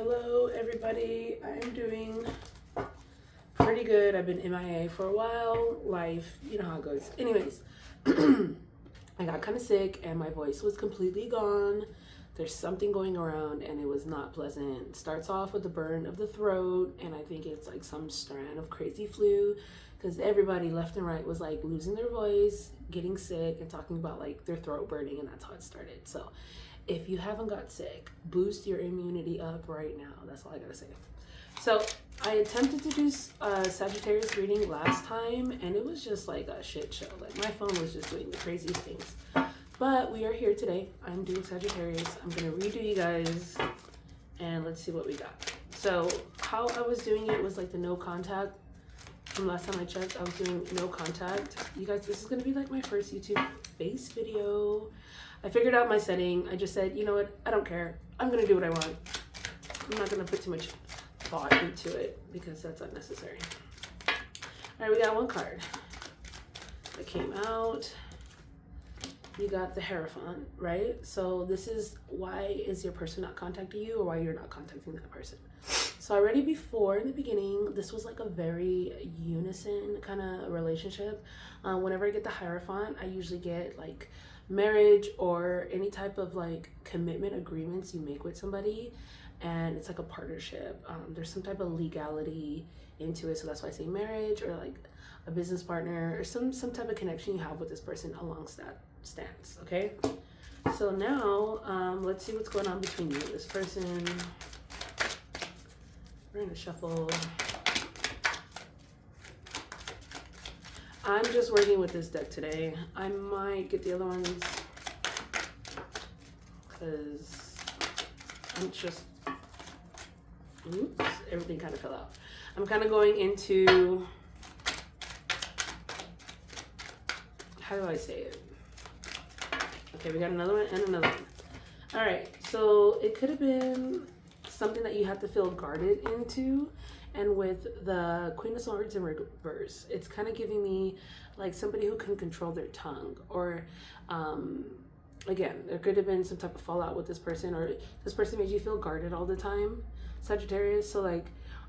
Hello everybody, I'm doing pretty good. I've been MIA for a while. Life, you know how it goes. Anyways, I got kind of sick and my voice was completely gone. There's something going around and it was not pleasant. It starts off with the burn of the throat, and I think it's like some strand of crazy flu because everybody left and right was like losing their voice, getting sick, and talking about like their throat burning, and that's how it started. So if you haven't got sick, boost your immunity up right now. That's all I gotta say. So I attempted to do Sagittarius reading last time, and it was just like a shit show. Like my phone was just doing the craziest things. But we are here today. I'm doing Sagittarius. I'm gonna redo you guys, and let's see what we got. So how I was doing it was like the no contact. From last time I checked, I was doing no contact. You guys, this is gonna be like my first YouTube face video. I figured out my setting. I just said, you know what? I don't care. I'm gonna do what I want. I'm not gonna put too much thought into it because that's unnecessary. All right, we got one card that came out. You got the Hierophant, right? So this is why is your person not contacting you, or why you're not contacting that person. So already before in the beginning, this was like a very unison kind of relationship. Whenever I get the Hierophant, I usually get like marriage or any type of like commitment agreements you make with somebody, and it's like a partnership. There's some type of legality into it, so that's why I say marriage or like a business partner or some type of connection you have with this person alongst that stance. Okay, so now let's see what's going on between you and this person. We're gonna shuffle. I'm just working with this deck today. I might get the other ones because I'm just, oops, everything kind of fell out. I'm kind of going into, how do I say it? Okay, we got another one and another one. All right, so it could have been something that you have to feel guarded into. And with the Queen of Swords in reverse, it's kind of giving me like somebody who can control their tongue, or again, there could have been some type of fallout with this person, or this person made you feel guarded all the time, Sagittarius. So like,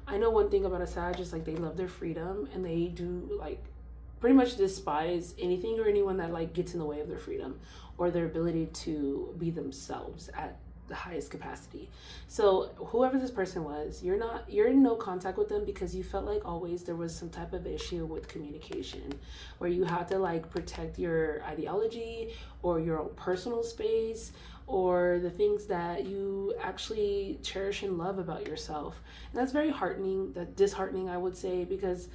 I know one thing about a Sag is like they love their freedom, and they do like pretty much despise anything or anyone that like gets in the way of their freedom or their ability to be themselves at the highest capacity. So whoever this person was, you're in no contact with them because you felt like always there was some type of issue with communication, where you had to like protect your ideology or your own personal space or the things that you actually cherish and love about yourself. And that's very disheartening, I would say, because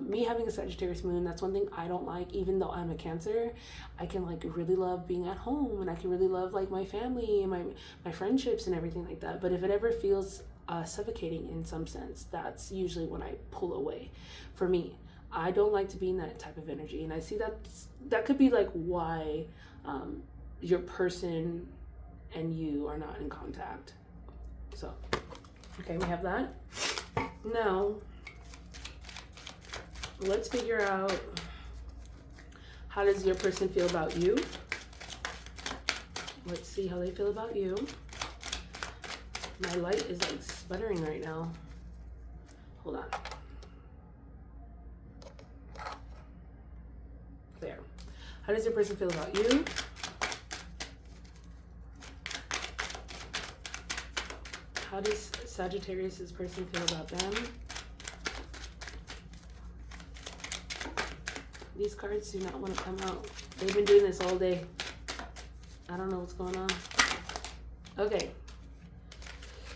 me having a Sagittarius moon, that's one thing I don't like. Even though I'm a Cancer, I can like really love being at home, and I can really love like my family and my friendships and everything like that. But if it ever feels suffocating in some sense, that's usually when I pull away. For me, I don't like to be in that type of energy, and I see that could be like why your person and you are not in contact. So okay, we have that. Now let's figure out, how does your person feel about you? Let's see how they feel about you. My light is like sputtering right now. Hold on. There. How does your person feel about you? How does Sagittarius' person feel about them? These cards do not want to come out. They've been doing this all day. I don't know what's going on. Okay.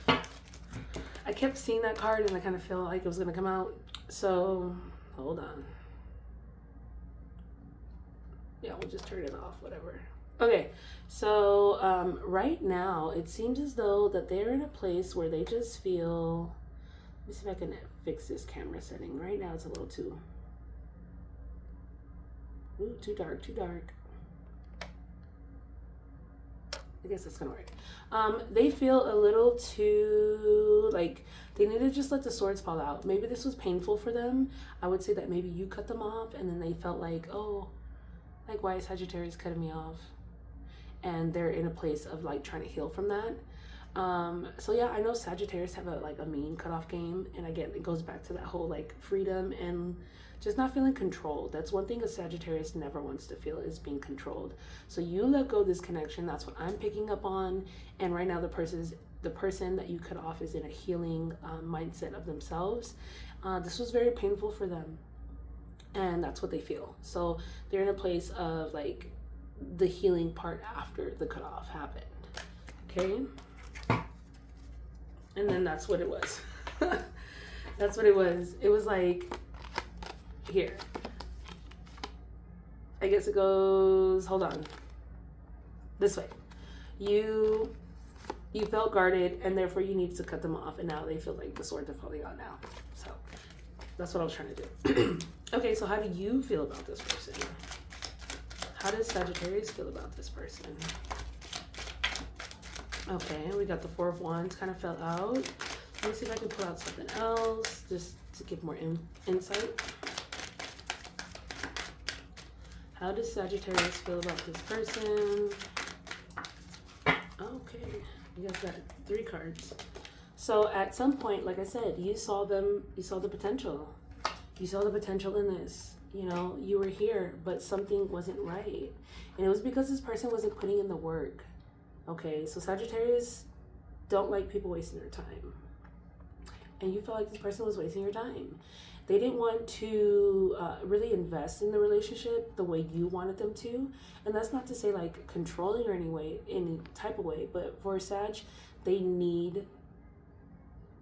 I kept seeing that card and I kind of felt like it was going to come out. So, hold on. Yeah, we'll just turn it off, whatever. Okay, so right now it seems as though that they're in a place where they just feel, let me see if I can fix this camera setting. Right now it's a little too, ooh, too dark. I guess that's gonna work. They feel a little too, like, they need to just let the swords fall out. Maybe this was painful for them. I would say that maybe you cut them off, and then they felt like, oh, like, why is Sagittarius cutting me off? And they're in a place of like trying to heal from that. So yeah, I know Sagittarius have a mean cutoff game, and again, it goes back to that whole like freedom and just not feeling controlled. That's one thing a Sagittarius never wants to feel, is being controlled. So you let go of this connection. That's what I'm picking up on. And right now, the person that you cut off is in a healing mindset of themselves. This was very painful for them, and that's what they feel. So they're in a place of like the healing part after the cutoff happened. Okay. And then that's what it was. That's what it was. It was like, here. I guess it goes, hold on. This way. You felt guarded, and therefore you needed to cut them off, and now they feel like the swords are falling out now. So that's what I was trying to do. Okay, so how do you feel about this person? How does Sagittarius feel about this person? Okay, we got the Four of Wands kind of fell out. Let me see if I can pull out something else just to give more insight. How does Sagittarius feel about this person? Okay, you guys got 3 cards. So at some point, like I said, you saw them, you saw the potential. You saw the potential in this. You know, you were here, but something wasn't right. And it was because this person wasn't putting in the work. Okay, so Sagittarius don't like people wasting their time. And you felt like this person was wasting your time. They didn't want to really invest in the relationship the way you wanted them to. And that's not to say like controlling or any type of way, but for Sag, they need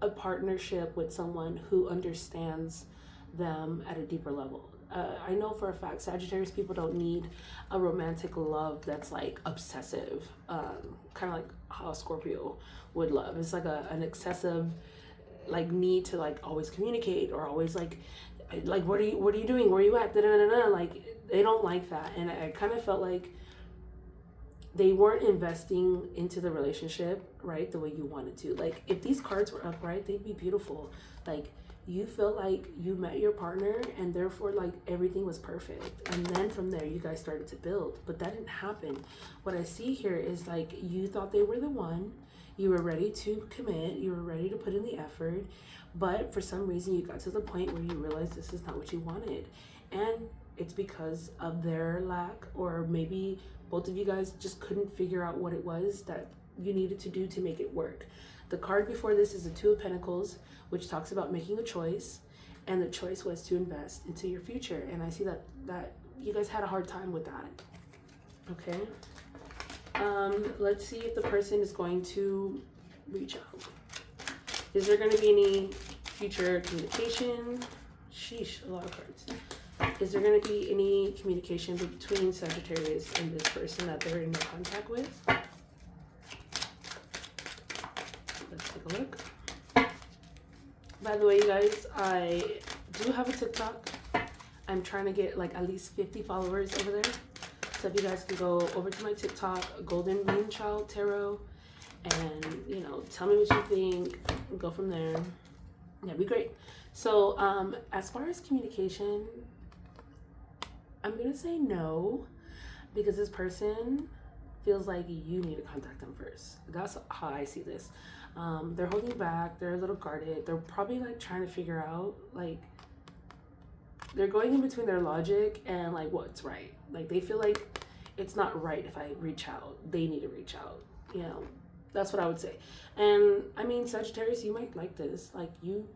a partnership with someone who understands them at a deeper level. I know for a fact Sagittarius people don't need a romantic love that's like obsessive, kind of like how Scorpio would love. It's like an excessive like need to like always communicate or always like what are you doing, where are you at, da-da-da-da. Like they don't like that. And I kind of felt like they weren't investing into the relationship right the way you wanted to. Like if these cards were upright, they'd be beautiful. Like you felt like you met your partner and therefore like everything was perfect, and then from there you guys started to build, but that didn't happen. What I see here is like you thought they were the one, you were ready to commit, you were ready to put in the effort, but for some reason you got to the point where you realized this is not what you wanted, and it's because of their lack, or maybe both of you guys just couldn't figure out what it was that you needed to do to make it work. The card before this is the Two of Pentacles, which talks about making a choice, and the choice was to invest into your future. And I see that you guys had a hard time with that. Okay. Let's see if the person is going to reach out. Is there going to be any future communication? Sheesh, a lot of cards. Is there going to be any communication between Sagittarius and this person that they're in no contact with? Let's take a look. By the way, you guys, I do have a TikTok. I'm trying to get like at least 50 followers over there. So if you guys can go over to my TikTok, Golden Moonchild Tarot, and you know, tell me what you think, and go from there. That'd be great. So as far as communication, I'm gonna say no, because this person feels like you need to contact them first. That's how I see this. They're holding back, they're a little guarded, they're probably like trying to figure out, like they're going in between their logic and like what's right. Like they feel like it's not right if I reach out, they need to reach out, you know. That's what I would say. And I mean, Sagittarius, you might like this, like you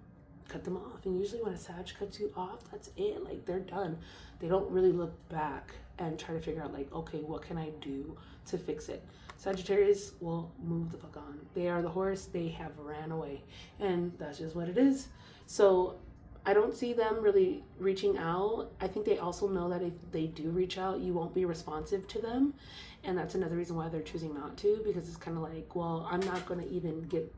cut them off, and usually when a Sag cuts you off, that's it, like they're done. They don't really look back and try to figure out like, okay, what can I do to fix it? Sagittarius will move the fuck on. They are the horse, they have ran away, and that's just what it is. So I don't see them really reaching out. I think they also know that if they do reach out, you won't be responsive to them, and that's another reason why they're choosing not to, because it's kind of like, well, I'm not going to even get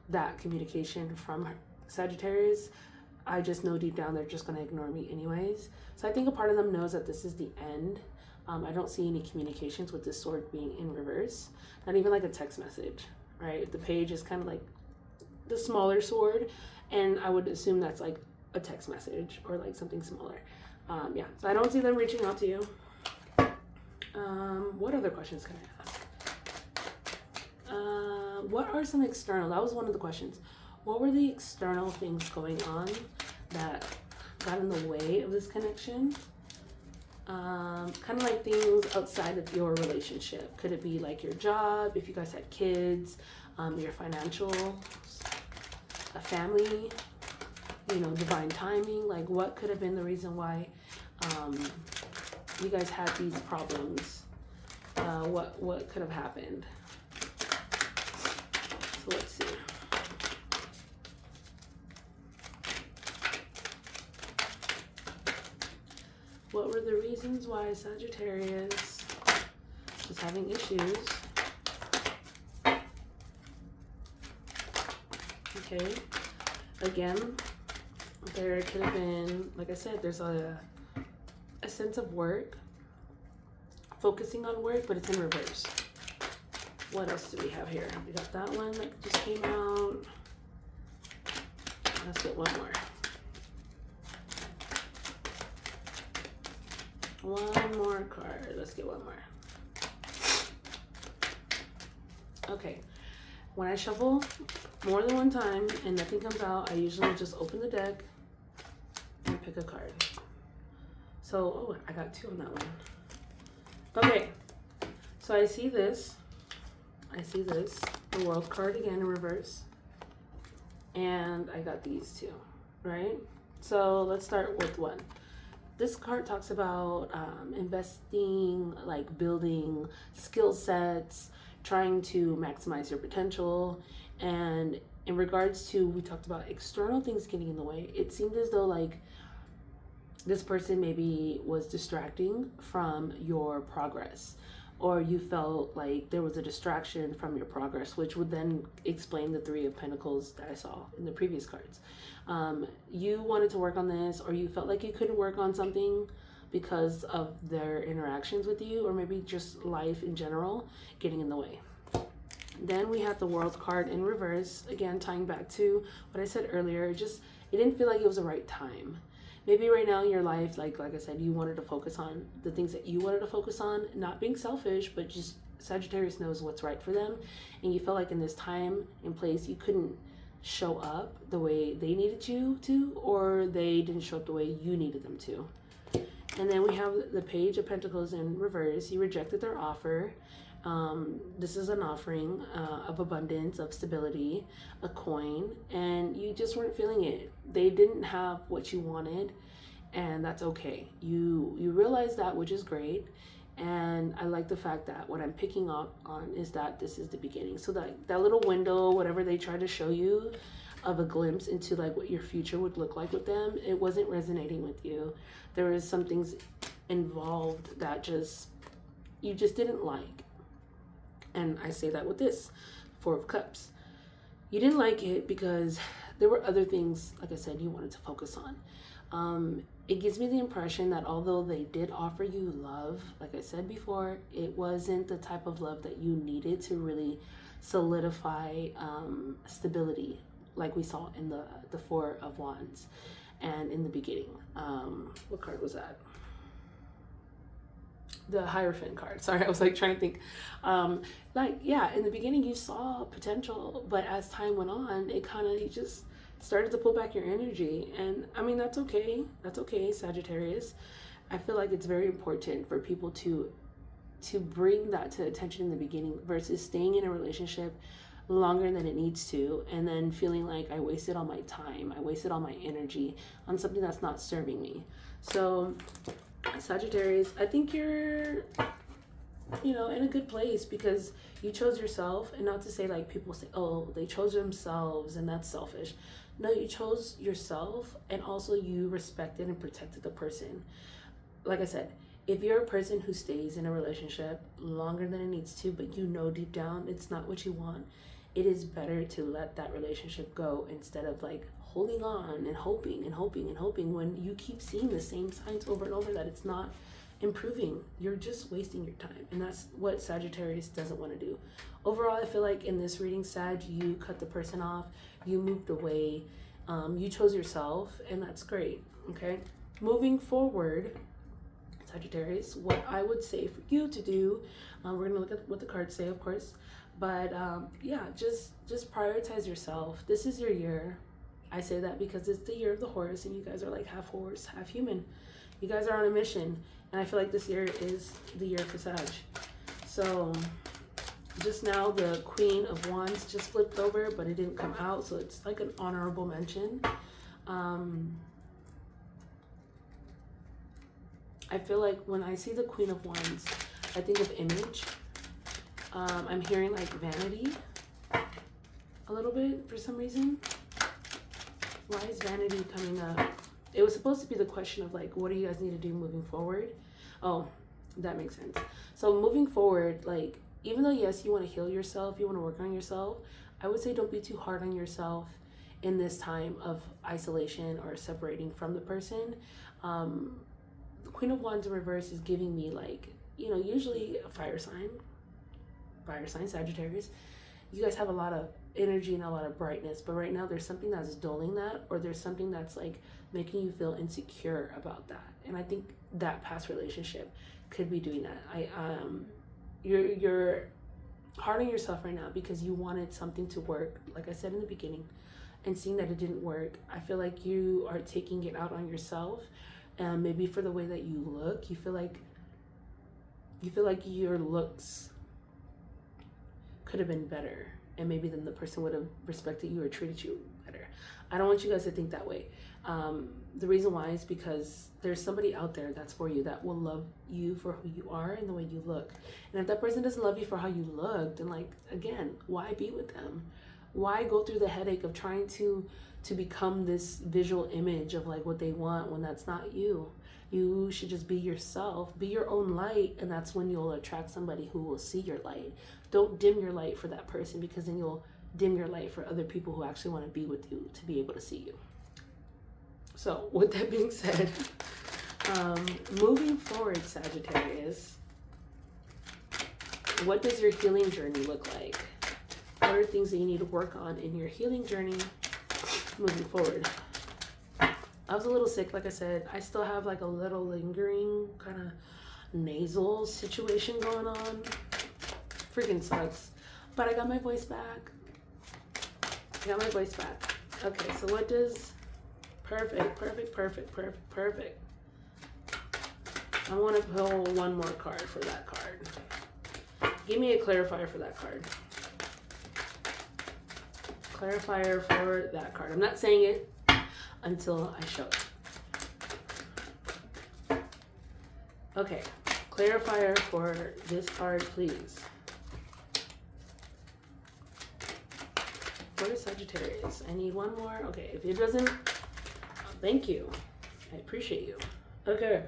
that communication from Sagittarius. I just know deep down they're just going to ignore me anyways. So I think a part of them knows that this is the end. I don't see any communications with this sword being in reverse. Not even like a text message, right? The page is kind of like the smaller sword, and I would assume that's like a text message or like something smaller. Yeah, so I don't see them reaching out to you. What other questions can I ask? What are some external? That was one of the questions. What were the external things going on that got in the way of this connection? Kind of like things outside of your relationship. Could it be like your job, if you guys had kids, your financial, a family, you know, divine timing? Like, what could have been the reason why you guys had these problems? What could have happened? So let's see. What were the reasons why Sagittarius was having issues? Okay. Again, there could have been, like I said, there's a sense of work, focusing on work, but it's in reverse. What else do we have here? We got that one that just came out. Let's get one more. One more card. Let's get one more. Okay. When I shuffle more than one time and nothing comes out, I usually just open the deck and pick a card. So, oh, I got two on that one. Okay. So I see this. The World card again in reverse. And I got these two, right? So let's start with one. This card talks about investing, like building skill sets, trying to maximize your potential. And in regards to, we talked about external things getting in the way. It seemed as though like this person maybe was distracting from your progress, or you felt like there was a distraction from your progress, which would then explain the Three of Pentacles that I saw in the previous cards. You wanted to work on this, or you felt like you couldn't work on something because of their interactions with you, or maybe just life in general getting in the way. Then we had the World card in reverse, again tying back to what I said earlier. It didn't feel like it was the right time. Maybe right now in your life, like I said, you wanted to focus on the things that you wanted to focus on, not being selfish, but just Sagittarius knows what's right for them. And you felt like in this time and place, you couldn't show up the way they needed you to, or they didn't show up the way you needed them to. And then we have the Page of Pentacles in reverse. You rejected their offer. This is an offering of abundance, of stability, a coin, and you just weren't feeling it. They didn't have what you wanted, and that's okay. You realize that, which is great. And I like the fact that what I'm picking up on is that this is the beginning. So that little window, whatever they tried to show you of a glimpse into like what your future would look like with them, it wasn't resonating with you. There was some things involved that you just didn't like. And I say that with this Four of Cups. You didn't like it because there were other things, like I said, you wanted to focus on. It gives me the impression that although they did offer you love, like I said before, it wasn't the type of love that you needed to really solidify stability, like we saw in the Four of Wands and in the beginning. What card was that? The Hierophant card. Sorry, I was like trying to think. In the beginning you saw potential, but as time went on, it kind of, you just started to pull back your energy. And I mean, that's okay. That's okay, Sagittarius. I feel like it's very important for people to bring that to attention in the beginning versus staying in a relationship longer than it needs to and then feeling like I wasted all my time, I wasted all my energy on something that's not serving me. So Sagittarius, I think you're, in a good place because you chose yourself. And not to say like people say, oh, they chose themselves and that's selfish. No, you chose yourself, and also you respected and protected the person. Like I said, if you're a person who stays in a relationship longer than it needs to, but you know deep down it's not what you want, it is better to let that relationship go instead of like holding on and hoping and hoping and hoping when you keep seeing the same signs over and over that it's not improving. You're just wasting your time, and that's what Sagittarius doesn't want to do. Overall, I feel like in this reading, Sag, you cut the person off, you moved away, you chose yourself, and that's great. Okay, moving forward, Sagittarius, what I would say for you to do, we're gonna look at what the cards say, of course, But yeah, just prioritize yourself. This is your year. I say that because it's the year of the horse, and you guys are like half horse, half human. You guys are on a mission, and I feel like this year is the year for Sag. So just now the Queen of Wands just flipped over, but it didn't come out, so it's like an honorable mention. I feel like when I see the Queen of Wands, I think of image. I'm hearing like vanity a little bit for some reason. Why is vanity coming up? It was supposed to be the question of like, what do you guys need to do moving forward? Oh, that makes sense. So moving forward, like, even though yes, you want to heal yourself, you want to work on yourself, I would say don't be too hard on yourself in this time of isolation or separating from the person. The Queen of Wands in reverse is giving me like, you know, usually a fire sign, Sagittarius. You guys have a lot of energy and a lot of brightness, but right now there's something that's dulling that, or there's something that's like making you feel insecure about that. And I think that past relationship could be doing that. You're hard on yourself right now because you wanted something to work, like I said in the beginning, and seeing that it didn't work. I feel like you are taking it out on yourself, and maybe for the way that you look, you feel like your looks could have been better, and maybe then the person would have respected you or treated you better. I don't want you guys to think that way. The reason why is because there's somebody out there that's for you, that will love you for who you are and the way you look. And if that person doesn't love you for how you look, then like, again, why be with them? Why go through the headache of trying to become this visual image of like what they want when that's not you? You should just be yourself, be your own light, and that's when you'll attract somebody who will see your light. Don't dim your light for that person, because then you'll dim your light for other people who actually want to be with you to be able to see you. So with that being said, moving forward, Sagittarius, what does your healing journey look like? What are things that you need to work on in your healing journey moving forward? I was a little sick, like I said. I still have like a little lingering kind of nasal situation going on. Freaking sucks. But I got my voice back. Okay, so what does perfect. I want to pull one more card for that card. Give me a clarifier for that card. Clarifier for that card. I'm not saying it until I show it. Okay, clarifier for this card, please. For Sagittarius, I need one more. Okay, if it doesn't, thank you. I appreciate you. Okay.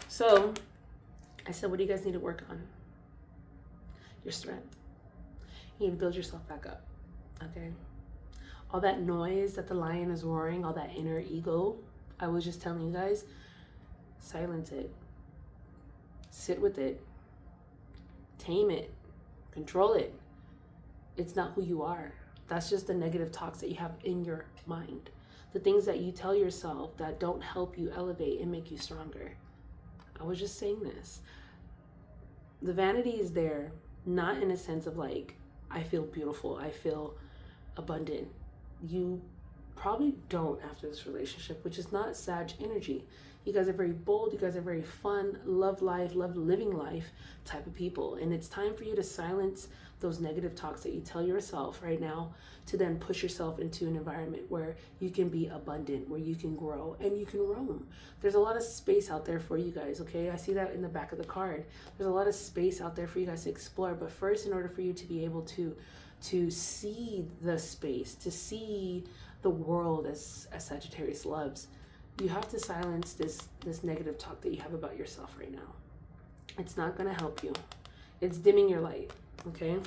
So, I said, what do you guys need to work on? Your strength. You need to build yourself back up. Okay? All that noise that the lion is roaring, all that inner ego, I was just telling you guys, silence it. Sit with it. Tame it. Control it. It's not who you are. That's just the negative talks that you have in your mind. The things that you tell yourself that don't help you elevate and make you stronger. I was just saying this. The vanity is there, not in a sense of like, I feel beautiful, I feel abundant. You probably don't after this relationship, which is not Sag energy. You guys are very bold, you guys are very fun, love life, love living life type of people. And it's time for you to silence those negative talks that you tell yourself right now, to then push yourself into an environment where you can be abundant, where you can grow and you can roam. There's a lot of space out there for you guys, okay? I see that in the back of the card. There's a lot of space out there for you guys to explore. But first, in order for you to be able to see the space, to see the world as Sagittarius loves, you have to silence this negative talk that you have about yourself right now. It's not going to help you. It's dimming your light, okay?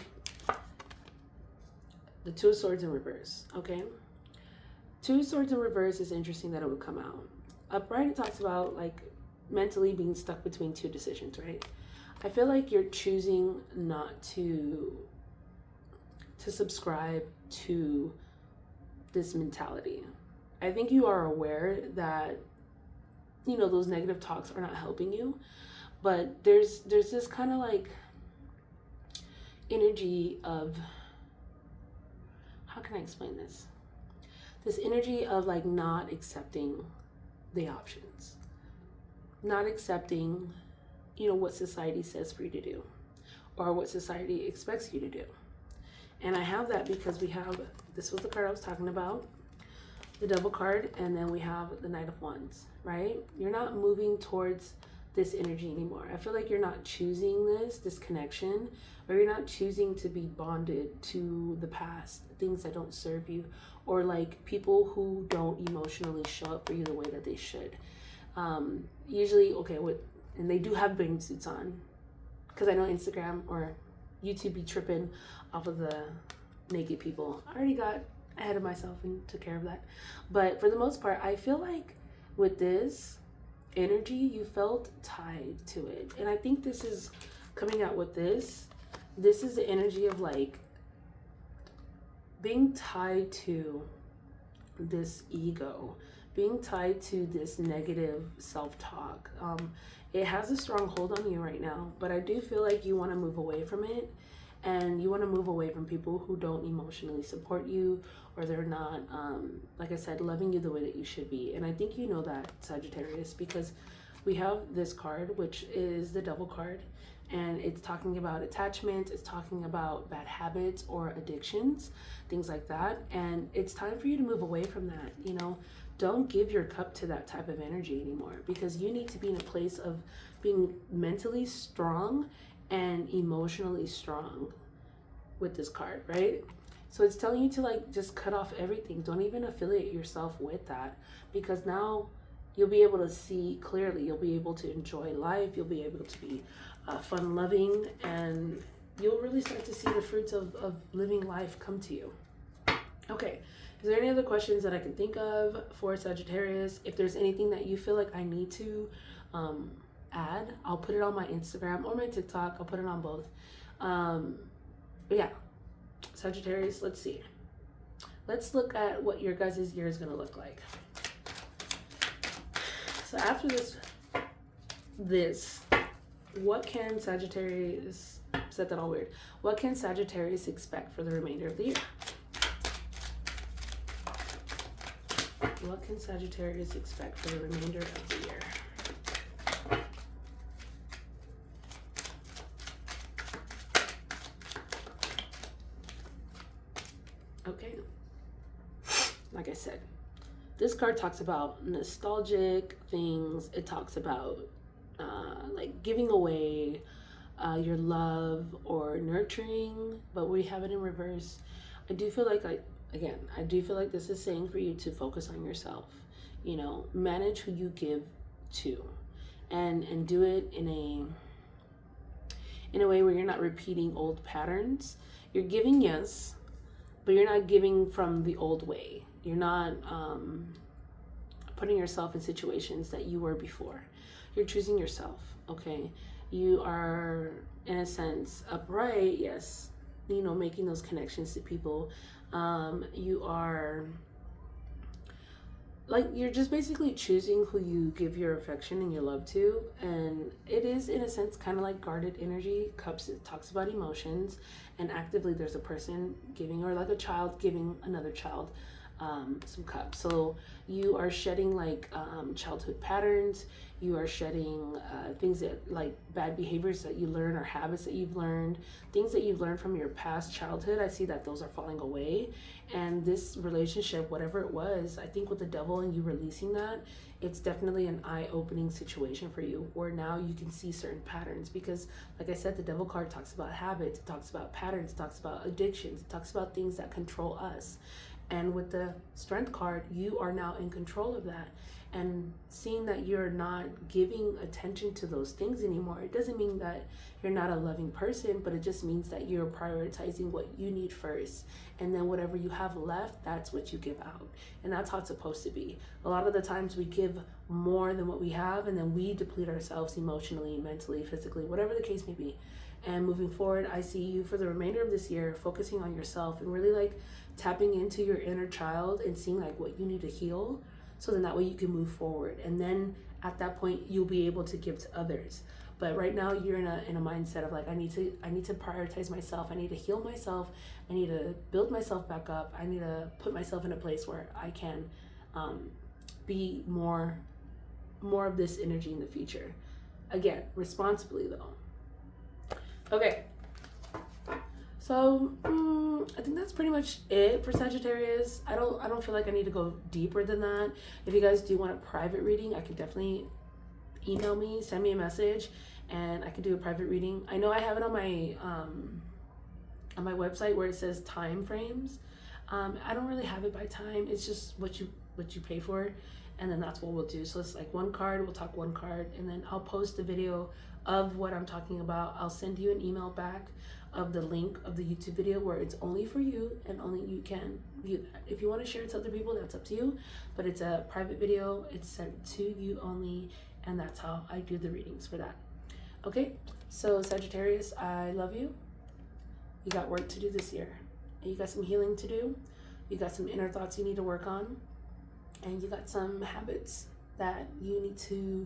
The Two of Swords in reverse, okay? Two Swords in reverse is interesting that it would come out. Upright, it talks about like mentally being stuck between two decisions, right? I feel like you're choosing not to subscribe to this mentality. I think you are aware that, you know, those negative talks are not helping you, but there's this kind of like, energy of, how can I explain this? This energy of like not accepting the options, not accepting, what society says for you to do or what society expects you to do. And I have that because this was the card I was talking about, the Devil card, and then we have the Knight of Wands, right? You're not moving towards this energy anymore. I feel like you're not choosing this connection, or you're not choosing to be bonded to the past, things that don't serve you, or like people who don't emotionally show up for you the way that they should. Usually, and they do have bathing suits on, because I know Instagram or YouTube be tripping off of the naked people. I already got ahead of myself and took care of that. But for the most part, I feel like with this energy, you felt tied to it. And I think this is coming out with this. This is the energy of like being tied to this ego, being tied to this negative self-talk. It has a strong hold on you right now, but I do feel like you want to move away from it, and you want to move away from people who don't emotionally support you, or they're not, like I said, loving you the way that you should be. And I think you know that, Sagittarius, because we have this card, which is the Devil card, and it's talking about attachment, it's talking about bad habits or addictions, things like that. And it's time for you to move away from that. Don't give your cup to that type of energy anymore, because you need to be in a place of being mentally strong and emotionally strong with this card, right? So it's telling you to like just cut off everything. Don't even affiliate yourself with that, because now you'll be able to see clearly. You'll be able to enjoy life. You'll be able to be fun loving, and you'll really start to see the fruits of living life come to you. Okay, is there any other questions that I can think of for Sagittarius? If there's anything that you feel like I need to add, I'll put it on my Instagram or my TikTok. I'll put it on both. But yeah, Sagittarius, let's see. Let's look at what your guys' year is going to look like. So after this, what can Sagittarius, said that all weird, what can Sagittarius expect for the remainder of the year? What can Sagittarius expect for the remainder of the year? Okay, like I said, this card talks about nostalgic things. It talks about like giving away your love or nurturing, but we have it in reverse. I do feel like I do feel like this is saying for you to focus on yourself. Manage who you give to, and do it in a way where you're not repeating old patterns. You're giving, yes, but you're not giving from the old way. You're not putting yourself in situations that you were before. You're choosing yourself, okay? You are, in a sense, upright, yes, making those connections to people. You are, like, you're just basically choosing who you give your affection and your love to. And it is, in a sense, kind of like guarded energy. Cups, it talks about emotions, and actively there's a person giving, or like a child giving another child some cups. So you are shedding like childhood patterns. You are shedding things that, like, bad behaviors that you learn, or habits that you've learned, things that you've learned from your past childhood. I see that those are falling away. And this relationship, whatever it was, I think with the Devil and you releasing that, it's definitely an eye-opening situation for you, where now you can see certain patterns. Because like I said, the Devil card talks about habits, it talks about patterns, it talks about addictions, it talks about things that control us. And with the Strength card, you are now in control of that. And seeing that you're not giving attention to those things anymore, it doesn't mean that you're not a loving person, but it just means that you're prioritizing what you need first. And then whatever you have left, that's what you give out. And that's how it's supposed to be. A lot of the times we give more than what we have, and then we deplete ourselves emotionally, mentally, physically, whatever the case may be. And moving forward, I see you for the remainder of this year focusing on yourself and really like tapping into your inner child and seeing like what you need to heal, so then that way you can move forward. And then at that point, you'll be able to give to others. But right now you're in a mindset of like, I need to prioritize myself. I need to heal myself. I need to build myself back up. I need to put myself in a place where I can be more of this energy in the future. Again, responsibly though. Okay. So I think that's pretty much it for Sagittarius. I don't feel like I need to go deeper than that. If you guys do want a private reading, I can definitely email me, send me a message, and I can do a private reading. I know I have it on my website where it says time frames. I don't really have it by time. It's just what you pay for, and then that's what we'll do. So it's like one card, we'll talk one card, and then I'll post a video of what I'm talking about. I'll send you an email back of the link of the YouTube video where it's only for you and only you can view that. If you want to share it to other people, that's up to you, but it's a private video. It's sent to you only, and that's how I do the readings for that. Okay, so Sagittarius, I love you. You got work to do this year. You got some healing to do. You got some inner thoughts you need to work on. And you got some habits that you need to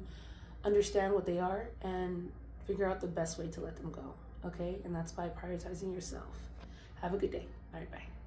understand what they are and figure out the best way to let them go. Okay? And that's by prioritizing yourself. Have a good day. All right, bye.